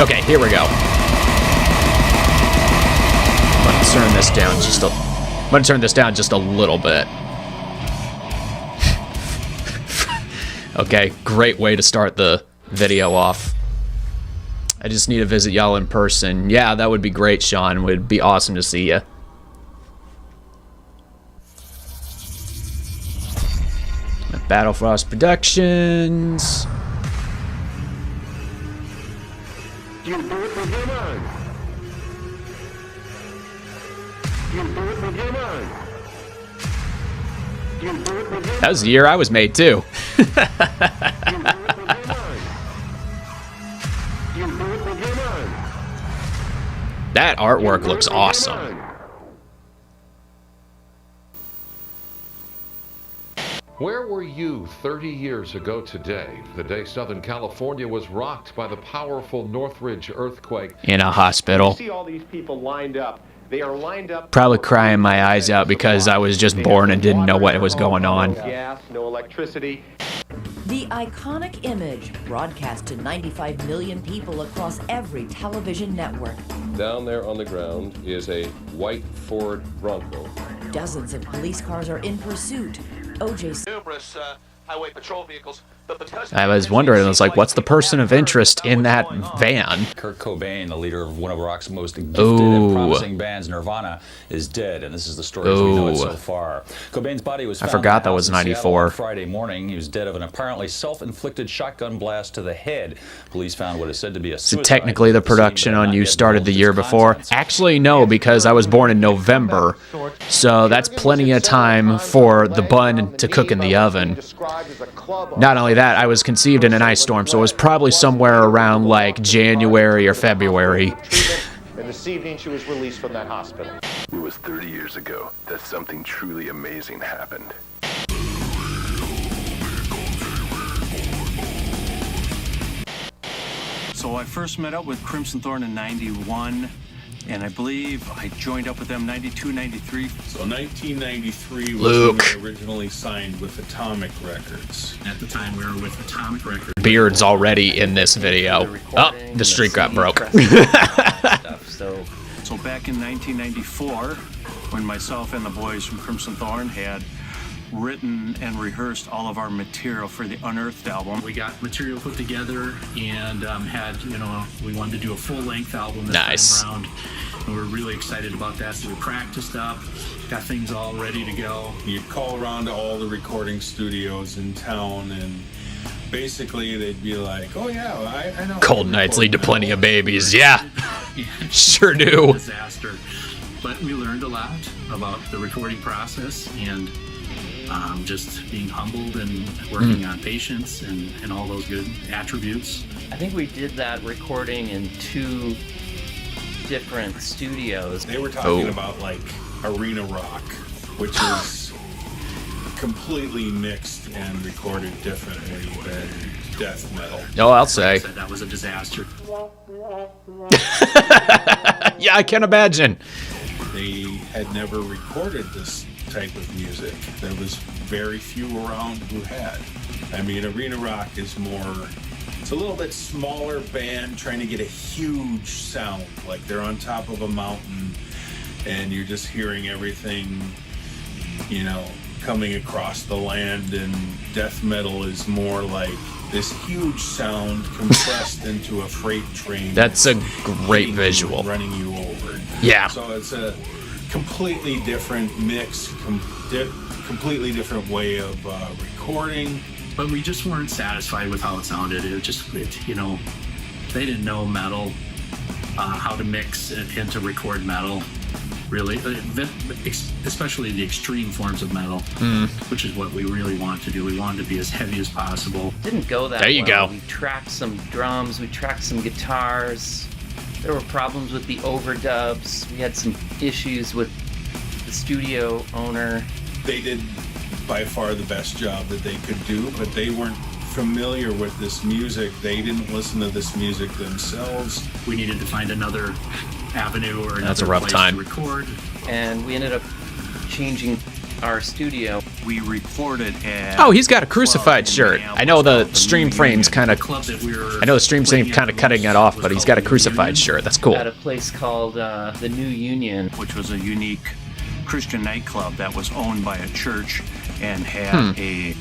Okay, here we go. I'm gonna turn this down just a little bit. Okay, great way to start the video off. I just need to visit y'all in person. Yeah, that would be great, Sean. It would be awesome to see you. Battlefrost Productions. You do it with your mind. You do it with your mind. You do it with your That was the year I was made too. You do it with your mind. You do it with your mind. That artwork looks awesome. Where were you 30 years ago today, the day Southern California was rocked by the powerful Northridge earthquake? In a hospital. You see all these people lined up. They are lined up. Probably crying my eyes out because I was just born and didn't know what was going on. No gas, no electricity. The iconic image broadcast to 95 million people across every television network. Down there on the ground is a white Ford Bronco. Dozens of police cars are in pursuit. OJ's numerous highway patrol vehicles. I was wondering, I was like, what's the person of interest in that van? Kurt Cobain, the leader of one of rock's most gifted and promising bands, Nirvana, is dead, and this is the story as we know it so far. Cobain's body was found forgot that was 94. on Friday morning. He was dead of an apparently self-inflicted shotgun blast to the head. Police found what is said to be a suicide. So technically the production on You started the year before? Actually, no, because I was born in November, so that's plenty of time for the bun to cook in the oven. Not only that, I was conceived in an ice storm, so it was probably somewhere around like January or February. And this evening she was released from that hospital. It was 30 years ago that something truly amazing happened. So I first met up with Crimson Thorn in '91, and I believe I joined up with them '92, '93. So 1993 was Luke. when we originally signed with Atomic Records. At the time, we were with Atomic Records. Beard's already in this video. Oh, the street got broke. So back in 1994, when myself and the boys from Crimson Thorn had written and rehearsed all of our material for the Unearthed album. We got material put together and had, we wanted to do a full-length album this Nice. time around. And we're really excited about that. So we practiced up, got things all ready to go. You'd call around to all the recording studios in town, and basically they'd be like, oh yeah, I know. Cold nights lead to plenty of babies. Yeah, Yeah. sure do. Disaster. But we learned a lot about the recording process and just being humbled and working on patience and all those good attributes. I think we did that recording in 2 different studios. They were talking about like arena rock, which is completely mixed and recorded differently than death metal. Oh, I'll say. That was a disaster. Yeah, I can imagine. They had never recorded this type of music. There was very few around who had. I mean, arena rock is more, it's a little bit smaller band trying to get a huge sound, like they're on top of a mountain and you're just hearing everything, coming across the land. And death metal is more like this huge sound compressed into a freight train. That's a great visual. Running you over. Yeah. So it's a completely different mix, completely different way of recording. But we just weren't satisfied with how it sounded. They didn't know metal, how to mix and to record metal, really, especially the extreme forms of metal, which is what we really want to do. We wanted to be as heavy as possible. Didn't go that There you well. go. We tracked some drums, we tracked some guitars. There were problems with the overdubs. We had some issues with the studio owner. They did by far the best job that they could do, but they weren't familiar with this music. They didn't listen to this music themselves. We needed to find another avenue or That's a another rough place time. to record. And we ended up changing our studio. We recorded at... Oh, he's got a crucified shirt. I know the stream frame's kind of... I know the stream frame's kind of cutting it off, but he's got a crucified shirt. That's cool. At a place called the New Union, which was a unique Christian nightclub that was owned by a church and had a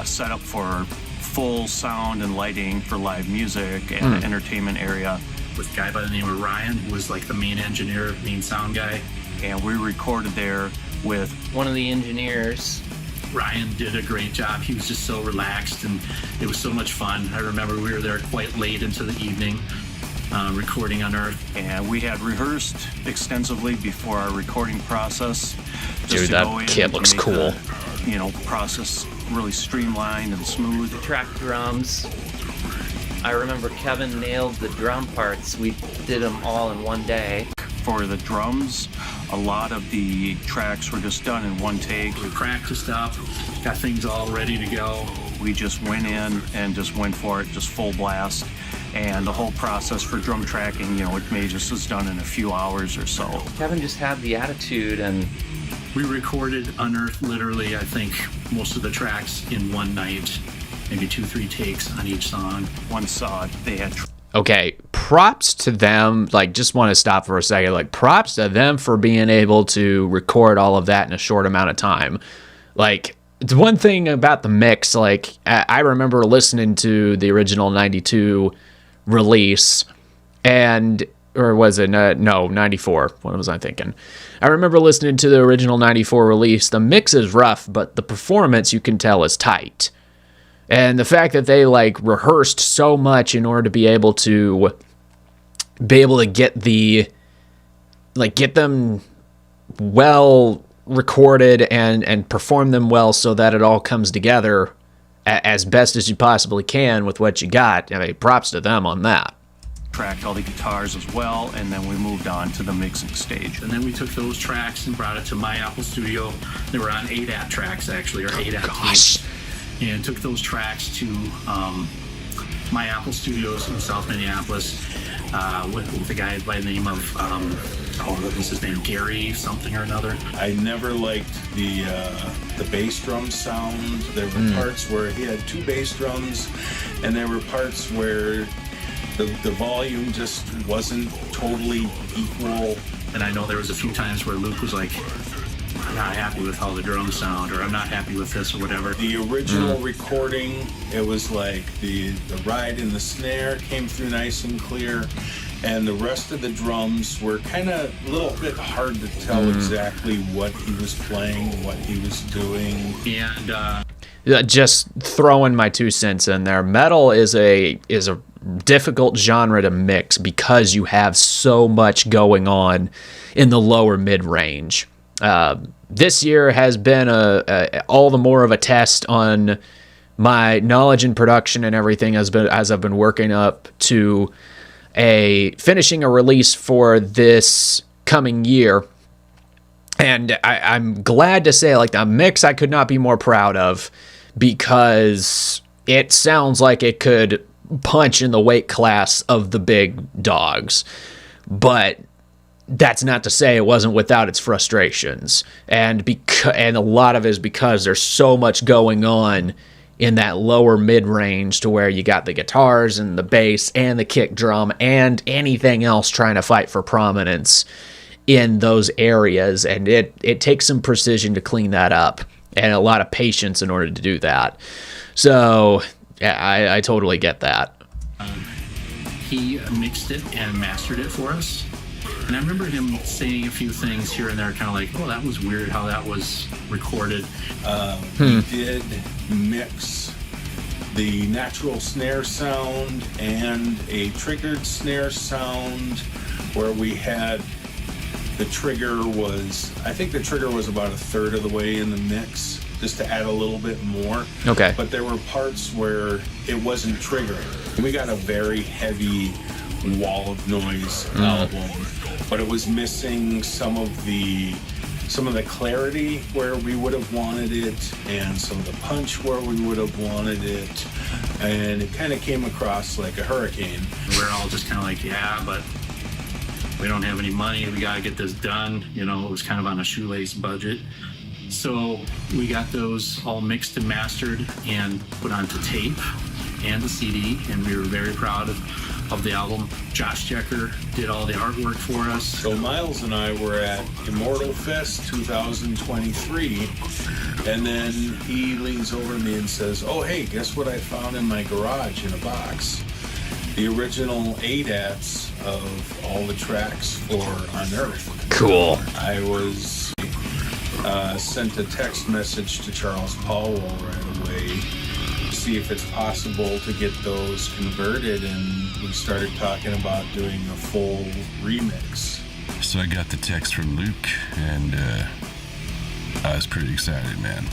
setup for full sound and lighting for live music and an entertainment area. With a guy by the name of Ryan, who was like the main engineer, main sound guy. And we recorded there with one of the engineers. Ryan did a great job. He was just so relaxed, and it was so much fun. I remember we were there quite late into the evening, recording Unearthed. And we had rehearsed extensively before our recording process. Dude, that kit looks cool. Process really streamlined and smooth. Track drums. I remember Kevin nailed the drum parts. We did them all in one day. For the drums, a lot of the tracks were just done in one take. We practiced up, got things all ready to go. We just went in and just went for it, just full blast. And the whole process for drum tracking, it may just was done in a few hours or so. Kevin just had the attitude, and we recorded Unearthed literally, I think, most of the tracks in one night. Maybe 2-3 takes on each song. Once they had... Okay, props to them. Just want to stop for a second. Props to them for being able to record all of that in a short amount of time. It's one thing about the mix. I remember listening to the original 92 release, or was it? No, 94. What was I thinking? I remember listening to the original 94 release. The mix is rough, but the performance, you can tell, is tight. And the fact that they rehearsed so much in order to be able to get them well recorded and perform them well so that it all comes together as best as you possibly can with what you got. I mean, props to them on that. Tracked all the guitars as well, and then we moved on to the mixing stage. And then we took those tracks and brought it to my Apple Studio. They were on 8-at tracks, actually, or 8-at tapes. And took those tracks to my Apple Studios in South Minneapolis with a guy by the name of, what was his name, Gary something or another. I never liked the bass drum sound. There were parts where he had 2 bass drums, and there were parts where the volume just wasn't totally equal. And I know there was a few times where Luke was like, I'm not happy with how the drums sound, or I'm not happy with this, or whatever. The original recording, it was like the ride and the snare came through nice and clear, and the rest of the drums were kind of a little bit hard to tell exactly what he was playing, what he was doing. And just throwing my 2 cents in there. Metal is a difficult genre to mix because you have so much going on in the lower mid-range. This year has been all the more of a test on my knowledge in production and everything as I've been working up to finishing a release for this coming year. And I'm glad to say, the mix I could not be more proud of, because it sounds like it could punch in the weight class of the big dogs. But that's not to say it wasn't without its frustrations, and a lot of it is because there's so much going on in that lower mid-range, to where you got the guitars and the bass and the kick drum and anything else trying to fight for prominence in those areas, and it takes some precision to clean that up and a lot of patience in order to do that. So yeah, I totally get that. He mixed it and mastered it for us. And I remember him saying a few things here and there, kind of like, oh, that was weird how that was recorded. He did mix the natural snare sound and a triggered snare sound, where we had the trigger I think the trigger was about 1/3 of the way in the mix, just to add a little bit more. Okay. But there were parts where it wasn't triggering. We got a very heavy wall of noise album, but it was missing some of the clarity where we would have wanted it, and some of the punch where we would have wanted it, and it kind of came across like a hurricane. We're all just kind of like, yeah, but we don't have any money, we got to get this done. It was kind of on a shoelace budget. So we got those all mixed and mastered and put onto tape and the CD, and we were very proud of the album. Josh Jecker did all the artwork for us. So Miles and I were at Immortal Fest 2023, and then he leans over to me and says, "Oh, hey, guess what I found in my garage in a box? The original ADATs of all the tracks for Unearthed." Cool. I was sent a text message to Charles Powell right away to see if it's possible to get those converted, and we started talking about doing a full remix. So I got the text from Luke, and I was pretty excited, man.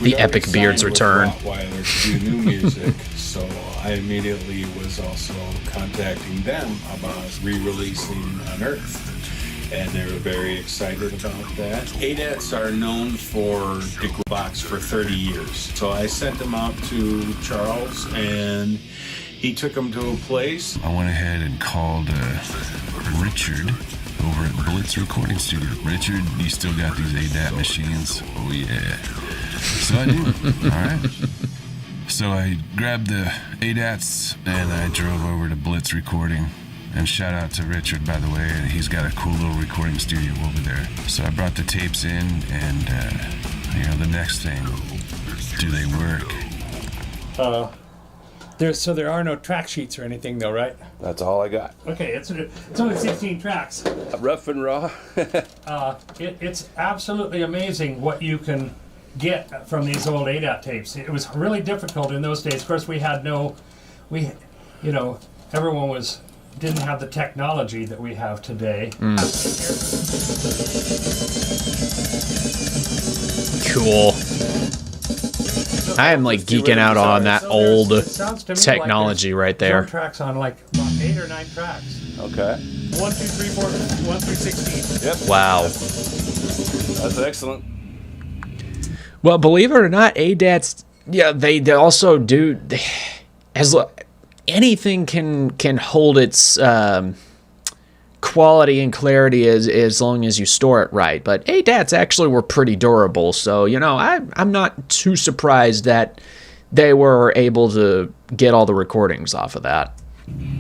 The epic Beard's return. Rottweiler to do new music, so I immediately was also contacting them about re-releasing Unearthed, and they were very excited about that. ADATs are known for the box for 30 years, so I sent them out to Charles, and he took them to a place. I went ahead and called Richard over at Blitz Recording Studio. Richard, you still got these ADAT machines? Oh yeah. So I do. All right. So I grabbed the ADATs and I drove over to Blitz Recording. And shout out to Richard, by the way. He's got a cool little recording studio over there. So I brought the tapes in, and the next thing, do they work? There are no track sheets or anything, though, right? That's all I got. Okay, it's only 16 tracks. Rough and raw. It's absolutely amazing what you can get from these old ADAT tapes. It was really difficult in those days. Of course, everyone didn't have the technology that we have today. Cool. I am like geeking out on that old technology right there. Tracks on like 8 or 9 tracks. Okay. 1, 2, 3, 4, 1 through 16. Yep. Wow. That's excellent. Well, believe it or not, ADATs, they also do, anything can hold its quality and clarity as long as you store it right. But ADATs actually were pretty durable, so I'm not too surprised that they were able to get all the recordings off of that.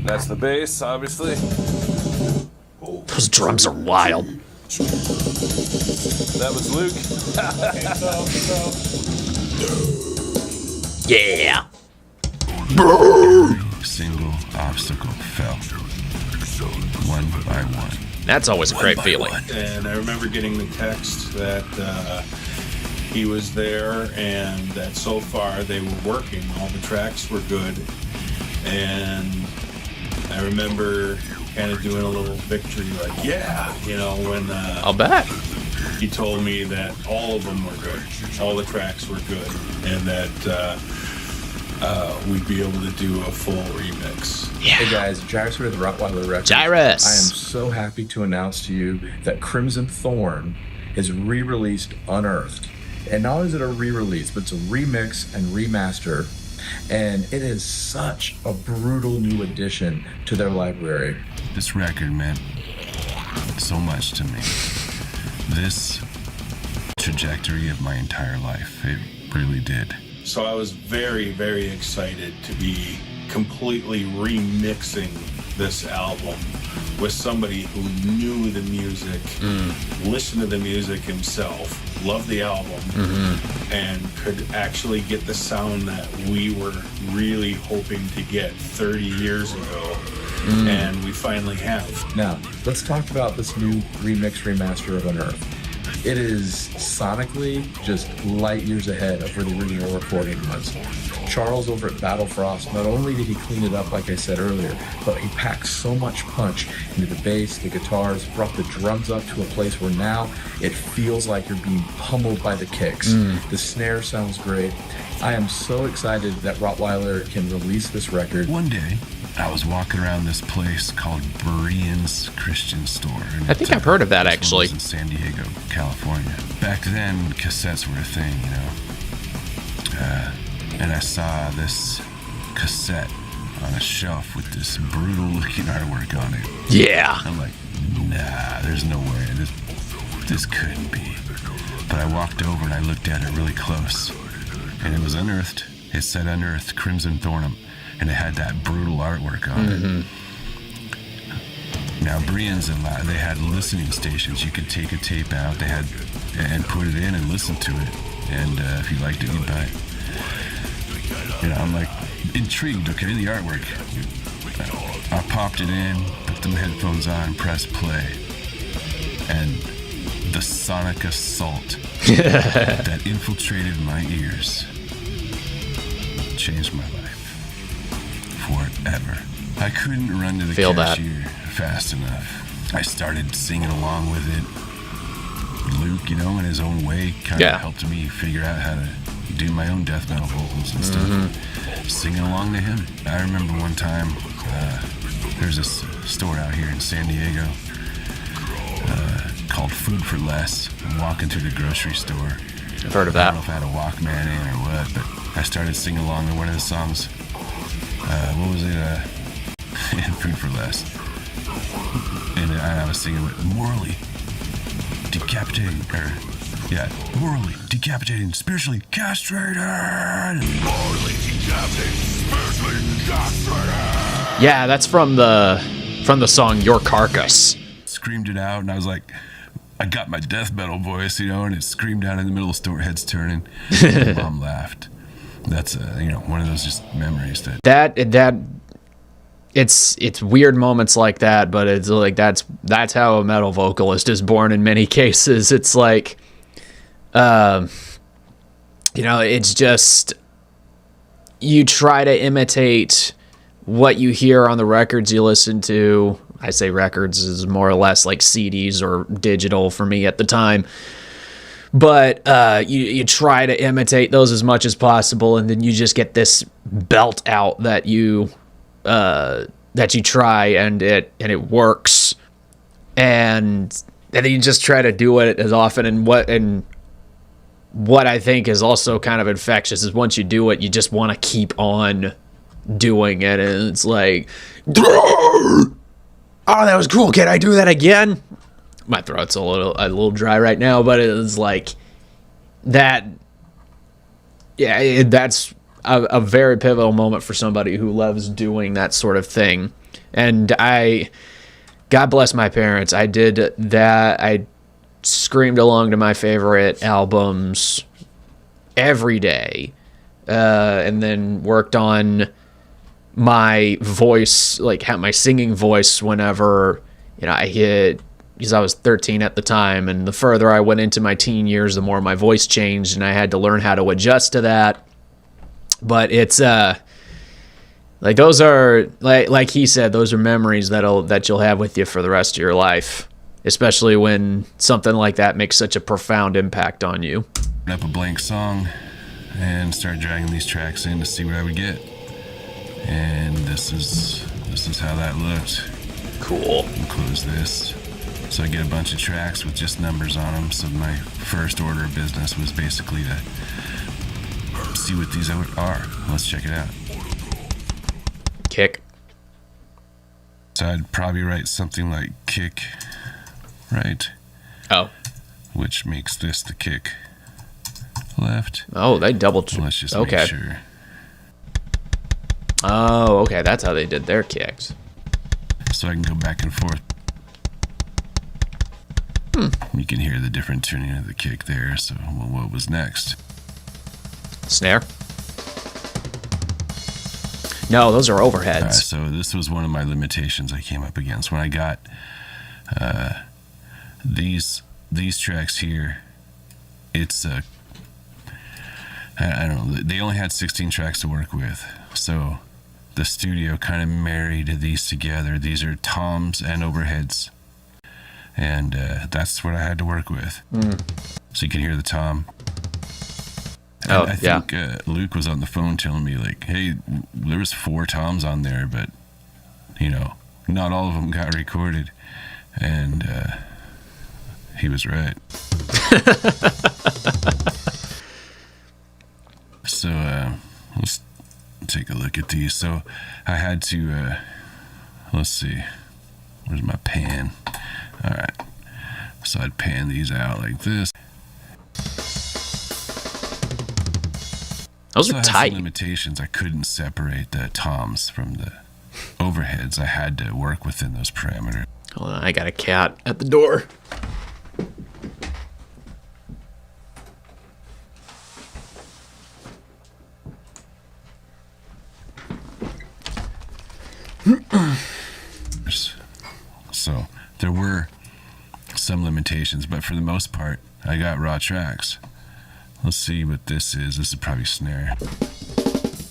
That's the bass, obviously. Those drums are wild. That was Luke. Yeah. Single obstacle fell, one by one. That's always a great feeling. And I remember getting the text that he was there and that so far they were working. All the tracks were good. And I remember kind of doing a little victory, like, when I'll bet. He told me that all of them were good. All the tracks were good. And that we'd be able to do a full remix. Yeah. Hey guys, Jairus with Rottweiler Records. Jairus! I am so happy to announce to you that Crimson Thorn is re-released Unearthed. And not only is it a re-release, but it's a remix and remaster. And it is such a brutal new addition to their library. This record meant so much to me. This trajectory of my entire life, it really did. So I was very, very excited to be completely remixing this album with somebody who knew the music, listened to the music himself, loved the album, and could actually get the sound that we were really hoping to get 30 years ago. And we finally have. Now, let's talk about this new remix remaster of Unearthed. It is sonically just light years ahead of where the original recording was. Charles over at Battle Frost, not only did he clean it up like I said earlier, but he packed so much punch into the bass, the guitars, brought the drums up to a place where now it feels like you're being pummeled by the kicks. The snare sounds great. I am so excited that Rottweiler can release this record. One day, I was walking around this place called Berean's Christian Store. I think I've heard of that, actually. In San Diego, California. Back then, cassettes were a thing, and I saw this cassette on a shelf with this brutal-looking artwork on it. Yeah. I'm like, nah, there's no way. This couldn't be. but I walked over and I looked at it really close, and it was Unearthed. It said Unearthed Crimson Thorn, and it had that brutal artwork on it. Now, Brian's and they had listening stations. You could take a tape out, they had, and put it in and listen to it. And if you liked it, you'd buy it. You know, I'm like intrigued. Okay, the artwork. I popped it in, put them headphones on, pressed play, and the sonic assault that infiltrated my ears changed my life forever. I couldn't run to the cashier fast enough. I started singing along with it. Luke, you know, in his own way, kind of helped me figure out how to do my own death metal vocals and stuff. Singing along to him. I remember one time, there's this store out here in San Diego called Food for Less. I'm walking through the grocery store. I've heard of that. I don't know if I had a Walkman in or what, but I started singing along to one of the songs. What was it? In Food for Less. And I was singing with morally decapitating, morally decapitating, spiritually castrated. Morally decapitating, spiritually castrated. Yeah, that's from the song Your Carcass. Screamed it out, and I was like, I got my death metal voice, you know, and it screamed out in the middle of the store, heads turning. Mom laughed. That's one of those just memories that it's weird moments like that, but it's like that's how a metal vocalist is born in many cases. It's like it's just you try to imitate what you hear on the records you listen to. I say records is more or less like CDs or digital for me at the time. But you try to imitate those as much as possible, and then you just get this belt out that you try, and it works, and then you just try to do it as often. And what I think is also kind of infectious is once you do it, you just want to keep on doing it, and it's like, oh, that was cool. Can I do that again? My throat's a little dry right now, but it's like that. Yeah, that's a very pivotal moment for somebody who loves doing that sort of thing. And God bless my parents. I did that. I screamed along to my favorite albums every day, and then worked on my voice, like my singing voice, whenever I hit. Because I was 13 at the time, and the further I went into my teen years, the more my voice changed, and I had to learn how to adjust to that. But it's like those are like he said, those are memories that you'll have with you for the rest of your life, especially when something like that makes such a profound impact on you. Up a blank song and start dragging these tracks in to see what I would get, and this is how that looked. Cool. I'll close this. So I get a bunch of tracks with just numbers on them. So my first order of business was basically to see what these are. Let's check it out. Kick. So I'd probably write something like kick, right? Oh. Which makes this the kick left. Oh, they double. Let's just okay. make sure. Oh, okay. That's how they did their kicks. So I can go back and forth. You can hear the different tuning of the kick there. So what was next? Snare? No, those are overheads. So this was one of my limitations I came up against when I got these tracks here. It's I don't know. They only had 16 tracks to work with, so the studio kind of married these together. These are toms and overheads. And that's what I had to work with. So you can hear the tom. And I think Luke was on the phone telling me, like, hey, there was 4 toms on there, but, not all of them got recorded. And he was right. So let's take a look at these. So I had to, let's see, where's my pan? All right, so I'd pan these out like this. Those So are I had some tight. limitations. I couldn't separate the toms from the overheads. I had to work within those parameters. Hold on, I got a cat at the door. So there were some limitations, but for the most part, I got raw tracks. Let's see what this is. This is probably snare.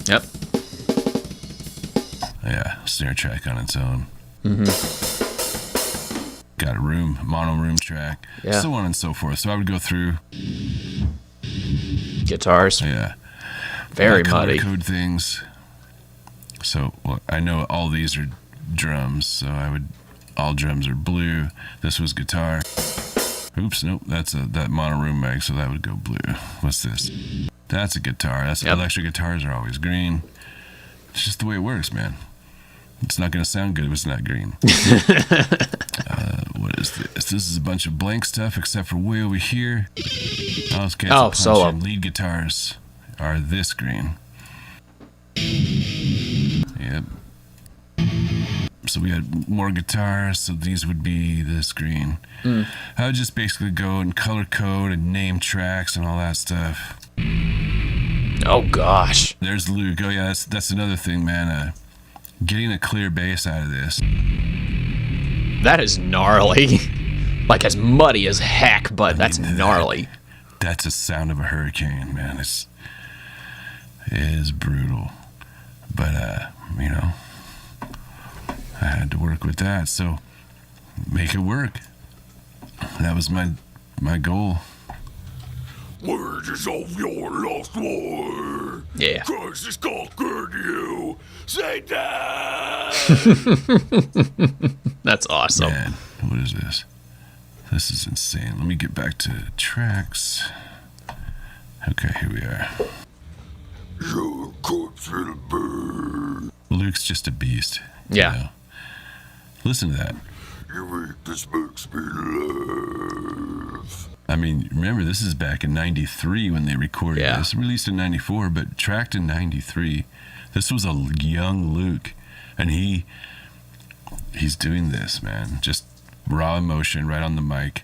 Yep. Yeah, snare track on its own. Mm-hmm. Got a mono room track, Yeah. so on and so forth. So I would go through guitars. Yeah. Very color muddy. code things. So I know all these are drums, so all drums are blue. This was guitar. Oops, nope, that's that mono room mic, so that would go blue. What's this? That's a guitar. Electric guitars are always green. It's just the way it works, man. It's not going to sound good if it's not green. What is this? This is a bunch of blank stuff, except for way over here. Solo. Lead guitars are this green. Yep. So we had more guitars, so these would be this green. Mm. I would just basically go and color code and name tracks and all that stuff. Oh gosh. There's Luke. Oh yeah, that's another thing, man. Getting a clear bass out of this. That is gnarly. Like as muddy as heck, but that's gnarly. That's the sound of a hurricane, man. It is brutal. But I had to work with that, so make it work. That was my goal. Words of your lost war. Yeah. Christ has conquered you. Say that. That's awesome. Man, what is this? This is insane. Let me get back to tracks. Okay, here we are. Your corpse will burn. Luke's just a beast. Yeah. You know? Listen to that. You make this makes me laugh. I mean, remember, this is back in 93 when they recorded this. Released in 94, but tracked in 93. This was a young Luke, and he's doing this, man. Just raw emotion right on the mic.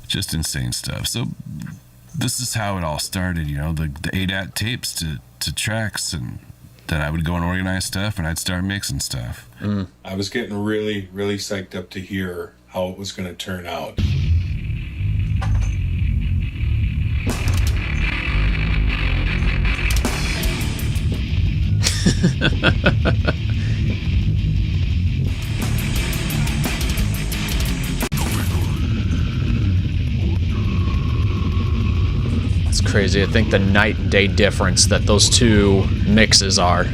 Just insane stuff. So this is how it all started, you know, the ADAT tapes to tracks, and then I would go and organize stuff, and I'd start mixing stuff. Mm. I was getting really, really psyched up to hear how it was going to turn out. It's crazy. I think the night and day difference that those two mixes are.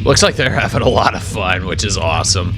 Looks like they're having a lot of fun, which is awesome.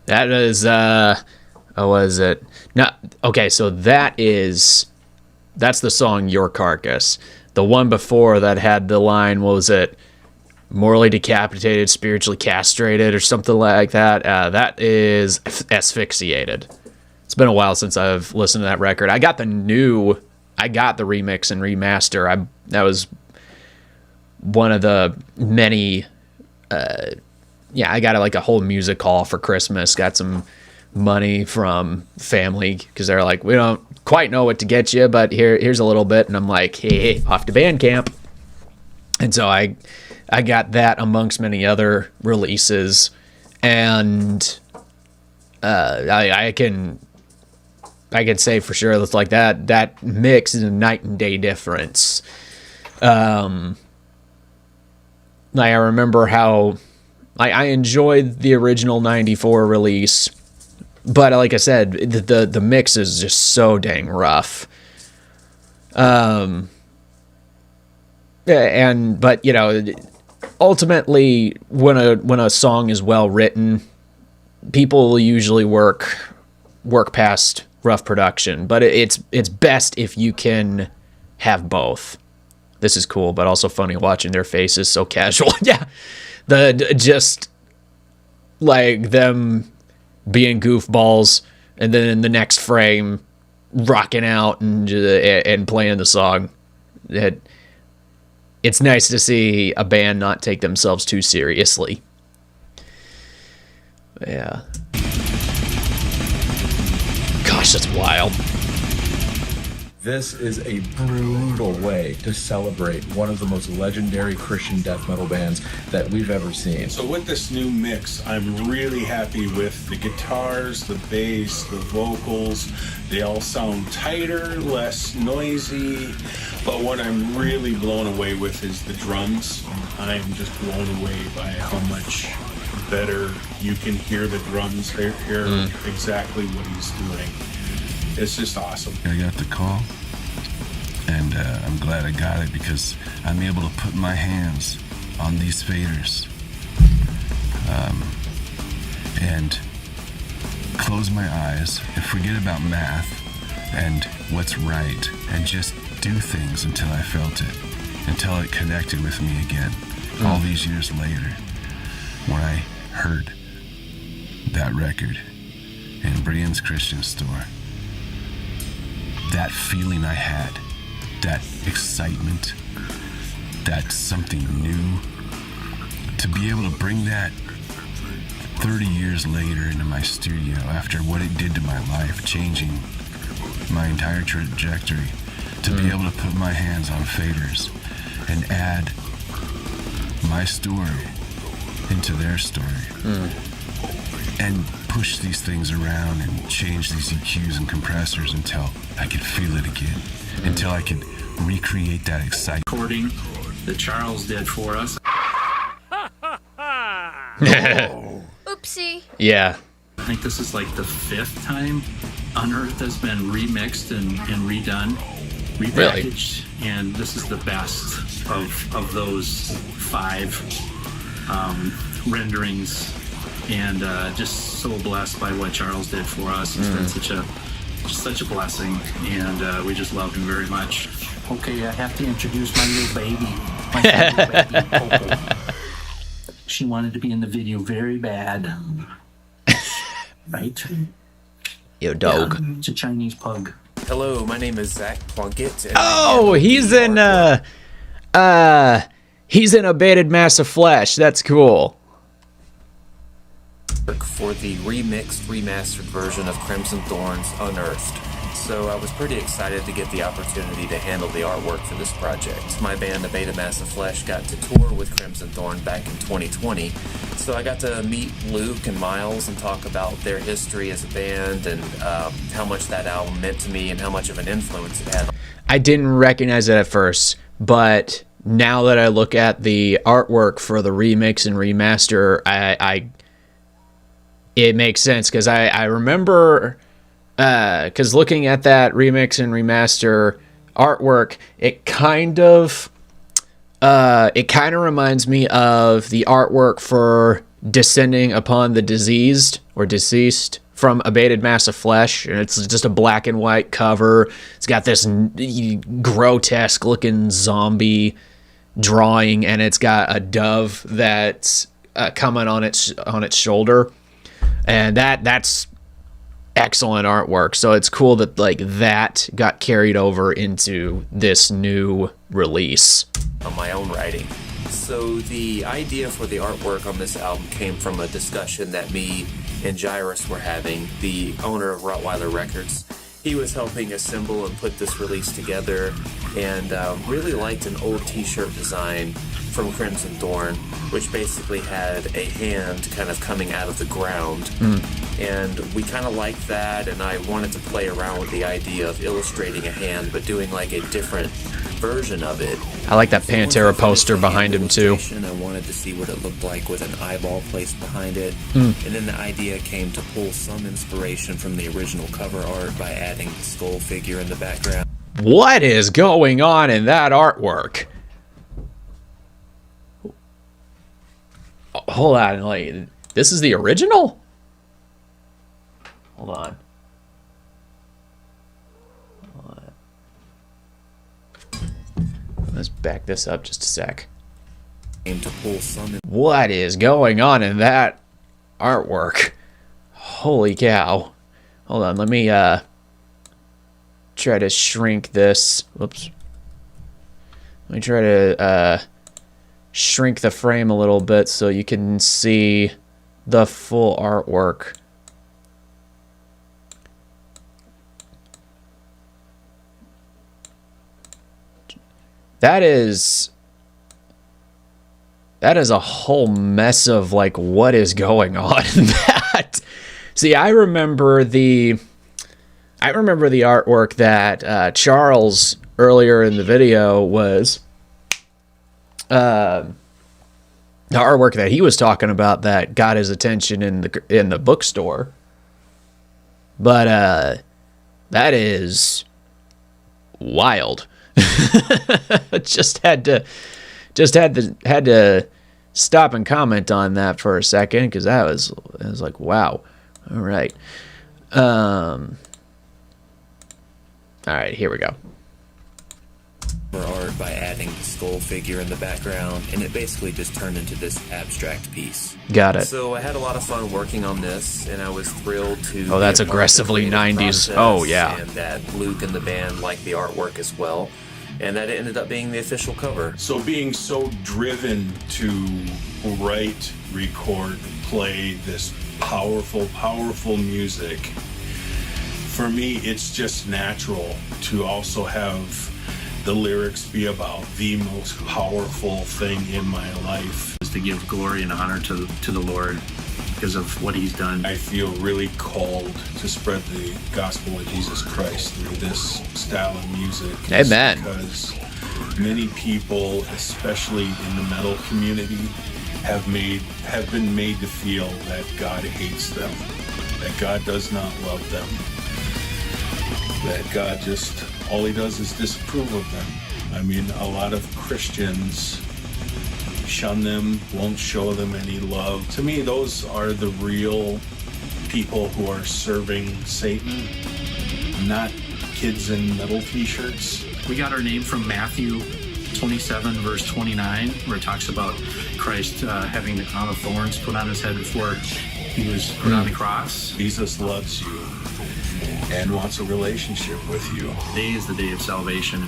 That is, what was it? No, okay, so that's the song Your Carcass. The one before that had the line, what was it? Morally decapitated, spiritually castrated, or something like that. That is Asphyxiated. It's been a while since I've listened to that record. I got the remix and remaster. That was one of the many, I got like a whole music hall for Christmas. Got some money from family because they're like, we don't quite know what to get you, but here's a little bit. And I'm like, hey, off to Bandcamp. And so I got that amongst many other releases. And I can I can say for sure that's like that mix is a night and day difference. I remember how I enjoyed the original 94 release, but like I said, the mix is just so dang rough. But you know, ultimately when a song is well written, people usually work past rough production, but it's best if you can have both. This is cool, but also funny watching their faces so casual. Yeah. Just like them being goofballs and then in the next frame rocking out and playing the song. It's nice to see a band not take themselves too seriously. Yeah. Gosh, that's wild. This is a brutal way to celebrate one of the most legendary Christian death metal bands that we've ever seen. So with this new mix, I'm really happy with the guitars, the bass, the vocals. They all sound tighter, less noisy. But what I'm really blown away with is the drums. I'm just blown away by how much better you can hear the drums. They hear exactly what he's doing. It's just awesome. I got the call, and I'm glad I got it because I'm able to put my hands on these faders and close my eyes and forget about math and what's right and just do things until I felt it, until it connected with me again. All these years later, when I heard that record in Brian's Christian store, that feeling I had, that excitement, that something new, to be able to bring that 30 years later into my studio after what it did to my life, changing my entire trajectory, to be able to put my hands on faders and add my story into their story and push these things around and change these EQs and compressors until I could feel it again, until I could recreate that excitement. Recording that Charles did for us. Oopsie. Yeah. I think this is like the 5th time Unearthed has been remixed and redone, repackaged, and this is the best of those 5 renderings. And just so blessed by what Charles did for us. It's been such a blessing, and we just love him very much. Okay, I have to introduce my little baby. My little baby, Coco. She wanted to be in the video very bad. Right? Yo, dog. Yeah, it's a Chinese pug. Hello, my name is Zach Plunkett. Oh, he's in Abated Mass of Flesh. That's cool. For the remixed, remastered version of Crimson Thorn's Unearthed. So I was pretty excited to get the opportunity to handle the artwork for this project. My band, Abated Mass of Flesh, got to tour with Crimson Thorn back in 2020. So I got to meet Luke and Miles and talk about their history as a band and how much that album meant to me and how much of an influence it had. I didn't recognize it at first, but now that I look at the artwork for the remix and remaster, it makes sense because I remember because looking at that remix and remaster artwork, it kind of reminds me of the artwork for Descending Upon the Diseased or Deceased from Abated Mass of Flesh, and it's just a black and white cover. It's got this grotesque looking zombie drawing, and it's got a dove that's coming on its shoulder. And that's excellent artwork. So it's cool that like that got carried over into this new release. On my own writing. So the idea for the artwork on this album came from a discussion that me and Jairus were having, the owner of Rottweiler Records. He was helping assemble and put this release together, and really liked an old t-shirt design from Crimson Thorn, which basically had a hand kind of coming out of the ground. And we kind of liked that, and I wanted to play around with the idea of illustrating a hand, but doing like a different version of it. I like that Pantera poster behind him too. I wanted to see what it looked like with an eyeball placed behind it. Hmm. And then the idea came to pull some inspiration from the original cover art by adding the skull figure in the background. What is going on in that artwork? Hold on, like, this is the original? Hold on. Let's back this up just a sec. What is going on in that artwork? Holy cow. Hold on, let me try to shrink this. Whoops. Let me try to shrink the frame a little bit so you can see the full artwork. That is a whole mess of like what is going on in that. See, I remember the artwork that Charles earlier in the video was the artwork that he was talking about that got his attention in the bookstore. But that is wild. just had to stop and comment on that for a second because I was like, wow. All right. All right, here we go. Art by adding the skull figure in the background, and it basically just turned into this abstract piece. Got it. So I had a lot of fun working on this, and I was thrilled to. Oh, that's aggressively 90s. Oh, yeah. And that Luke and the band liked the artwork as well, and that it ended up being the official cover. So being so driven to write, record, play this powerful music, for me, it's just natural to also have the lyrics be about the most powerful thing in my life. Is to give glory and honor to the Lord because of what he's done. I feel really called to spread the gospel of Jesus Christ through this style of music. Amen. Because many people, especially in the metal community, have been made to feel that God hates them, that God does not love them, that God just, all he does is disapprove of them. I mean, a lot of Christians shun them, won't show them any love. To me, those are the real people who are serving Satan, not kids in metal t-shirts. We got our name from Matthew 27, verse 29, where it talks about Christ having the crown of thorns put on his head before he was put on the cross. Jesus loves you and wants a relationship with you. Today is the day of salvation,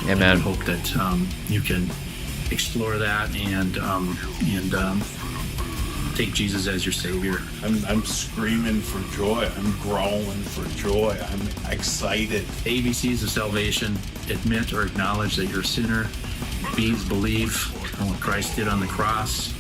and Amen. I hope that you can explore that and take Jesus as your Savior. I'm screaming for joy. I'm growling for joy. I'm excited. ABCs of salvation: admit or acknowledge that you're a sinner. B's believe on what Christ did on the cross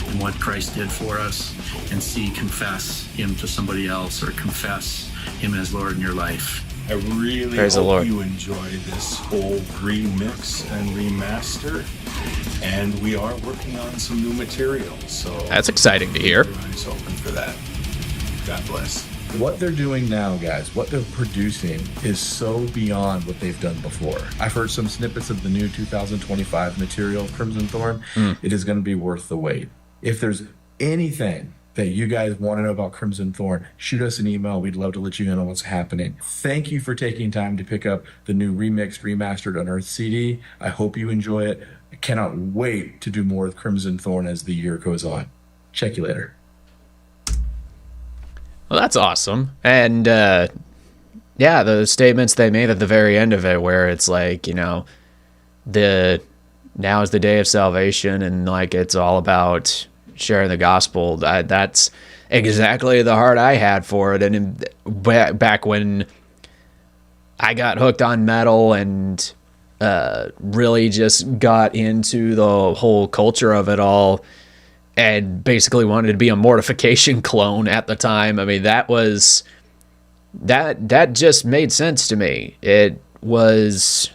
and what Christ did for us. And C, confess him to somebody else or confess him as Lord in your life. I really hope you enjoy this whole remix and remaster. And we are working on some new material. So that's exciting to hear. Keep your eyes open for that. God bless. What they're doing now, guys, what they're producing is so beyond what they've done before. I've heard some snippets of the new 2025 material, Crimson Thorn. It is going to be worth the wait. If there's anything that you guys want to know about Crimson Thorn, shoot us an email. We'd love to let you know what's happening. Thank you for taking time to pick up the new remixed, remastered Unearthed CD. I hope you enjoy it. I cannot wait to do more with Crimson Thorn as the year goes on. Check you later. Well, that's awesome. And yeah, the statements they made at the very end of it, where it's like, you know, now is the day of salvation, and like it's all about sharing the gospel. That's exactly the heart I had for it. And back when I got hooked on metal and really just got into the whole culture of it all and basically wanted to be a Mortification clone at the time. I mean, that just made sense to me. It was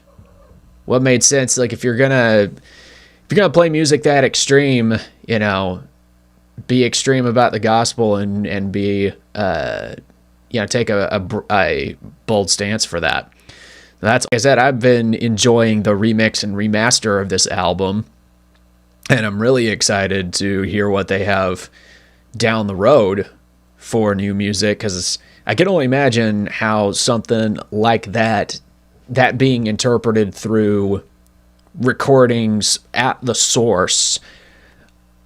what made sense. Like, if you're gonna play music that extreme, you know, be extreme about the gospel and be take a bold stance for that. That's, like I said, I've been enjoying the remix and remaster of this album, and I'm really excited to hear what they have down the road for new music, because I can only imagine how something like that being interpreted through recordings at the source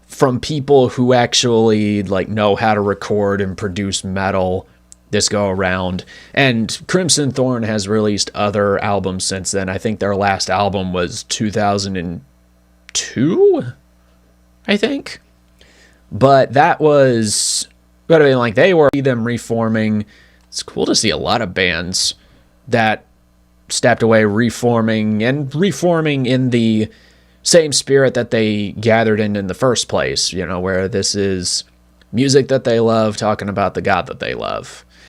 from people who actually like know how to record and produce metal this go around. And Crimson Thorn has released other albums since then. I think their last album was 2002, I think. But that was, I mean, like, they were them reforming. It's cool to see a lot of bands that stepped away reforming in the same spirit that they gathered in the first place, you know, where this is music that they love, talking about the God that they love.